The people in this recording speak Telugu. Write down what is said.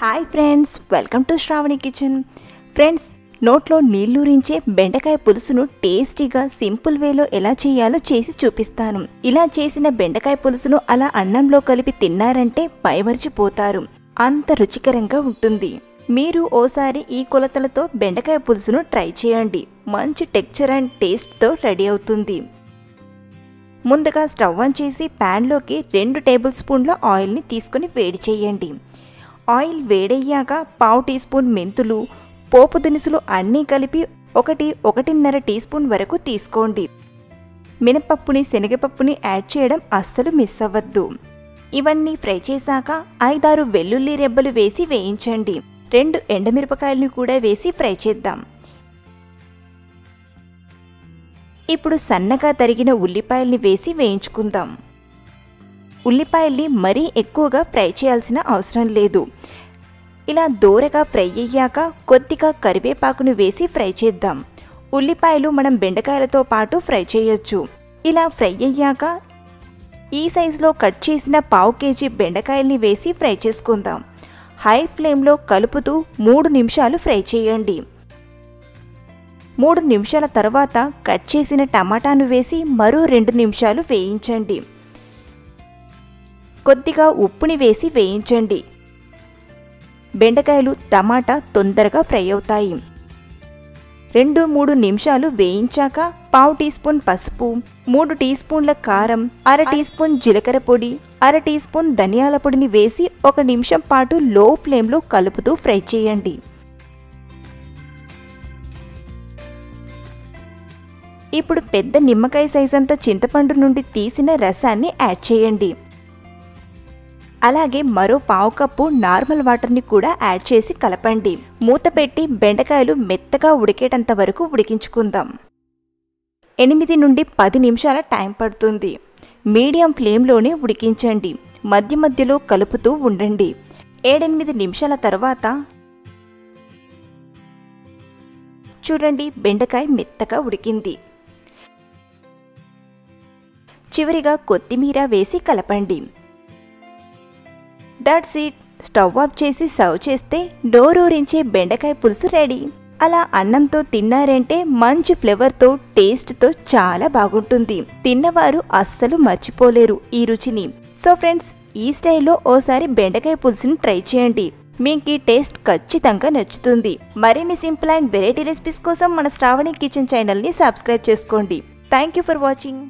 Hi friends, welcome to Shravani kitchen. Friends, నోట్లో నీళ్లూరించే బెండకాయ పులుసును టేస్టీగా సింపుల్ వేలో ఎలా చేయాలో చేసి చూపిస్తాను. ఇలా చేసిన బెండకాయ పులుసును అలా అన్నంలో కలిపి తిన్నారంటే పైమర్చిపోతారు, అంత రుచికరంగా ఉంటుంది. మీరు ఓసారి ఈ కొలతలతో బెండకాయ పులుసును ట్రై చేయండి. మంచి టెక్చర్ అండ్ టేస్ట్తో రెడీ అవుతుంది. ముందుగా స్టవ్ ఆన్ చేసి ప్యాన్లోకి 2 టేబుల్ స్పూన్ల ఆయిల్ని తీసుకుని వేడి చేయండి. ఆయిల్ వేడయ్యాక 1/2 టీ స్పూన్ మెంతులు, పోపు దినుసులు అన్నీ కలిపి 1-1.5 టీ స్పూన్ వరకు తీసుకోండి. మినపప్పుని, శనగపప్పుని యాడ్ చేయడం అస్సలు మిస్ అవ్వద్దు. ఇవన్నీ ఫ్రై చేశాక 5-6 వెల్లుల్లి రెబ్బలు వేసి వేయించండి. 2 ఎండుమిరపకాయలను కూడా వేసి ఫ్రై చేద్దాం. ఇప్పుడు సన్నగా తరిగిన ఉల్లిపాయల్ని వేసి వేయించుకుందాం. ఉల్లిపాయల్ని మరీ ఎక్కువగా ఫ్రై చేయాల్సిన అవసరం లేదు. ఇలా దోరగా ఫ్రై అయ్యాక కొద్దిగా కరివేపాకును వేసి ఫ్రై చేద్దాం. ఉల్లిపాయలు మనం బెండకాయలతో పాటు ఫ్రై చేయొచ్చు. ఇలా ఫ్రై అయ్యాక ఈ సైజులో కట్ చేసిన 1/2 కేజీ బెండకాయల్ని వేసి ఫ్రై చేసుకుందాం. హై ఫ్లేమ్లో కలుపుతూ 3 నిమిషాలు ఫ్రై చేయండి. 3 నిమిషాల తర్వాత కట్ చేసిన టమాటాను వేసి మరో 2 నిమిషాలు వేయించండి. కొద్దిగా ఉప్పుని వేసి వేయించండి. బెండకాయలు, టమాటా తొందరగా ఫ్రై అవుతాయి. 2-3 నిమిషాలు వేయించాక 1/2 టీ స్పూన్ పసుపు, 3 టీ స్పూన్ల కారం, 1/2 టీ స్పూన్ జీలకర్ర పొడి, 1/2 టీ స్పూన్ ధనియాల పొడిని వేసి 1 నిమిషం పాటు లో ఫ్లేమ్లో కలుపుతూ ఫ్రై చేయండి. ఇప్పుడు పెద్ద నిమ్మకాయ సైజంతా చింతపండు నుండి తీసిన రసాన్ని యాడ్ చేయండి. అలాగే మరో 1/2 కప్పు నార్మల్ వాటర్ని కూడా యాడ్ చేసి కలపండి. మూత పెట్టి బెండకాయలు మెత్తగా ఉడికేటంత వరకు ఉడికించుకుందాం. 8 నుండి 10 నిమిషాల టైం పడుతుంది. మీడియం ఫ్లేమ్లోనే ఉడికించండి. మధ్య మధ్యలో కలుపుతూ ఉండండి. 7-8 నిమిషాల తర్వాత చూడండి, బెండకాయ మెత్తగా ఉడికింది. చివరిగా కొత్తిమీర వేసి కలపండి. That's it. స్టవ్ ఆఫ్ చేసి సర్వ్ చేస్తే నోరూరించే బెండకాయ పులుసు రెడీ. అలా అన్నంతో తిన్నారంటే మంచి ఫ్లేవర్తో, టేస్ట్తో చాలా బాగుంటుంది. తిన్నవారు అస్సలు మర్చిపోలేరు ఈ రుచిని. సో ఫ్రెండ్స్, ఈ స్టైల్లో ఓసారి బెండకాయ పులుసుని ట్రై చేయండి. మీకు ఈ టేస్ట్ ఖచ్చితంగా నచ్చుతుంది. మరిన్ని సింపుల్ అండ్ వెరైటీ రెసిపీస్ కోసం మన శ్రావణి కిచెన్ ఛానల్ని సబ్స్క్రైబ్ చేసుకోండి. Thank you for watching.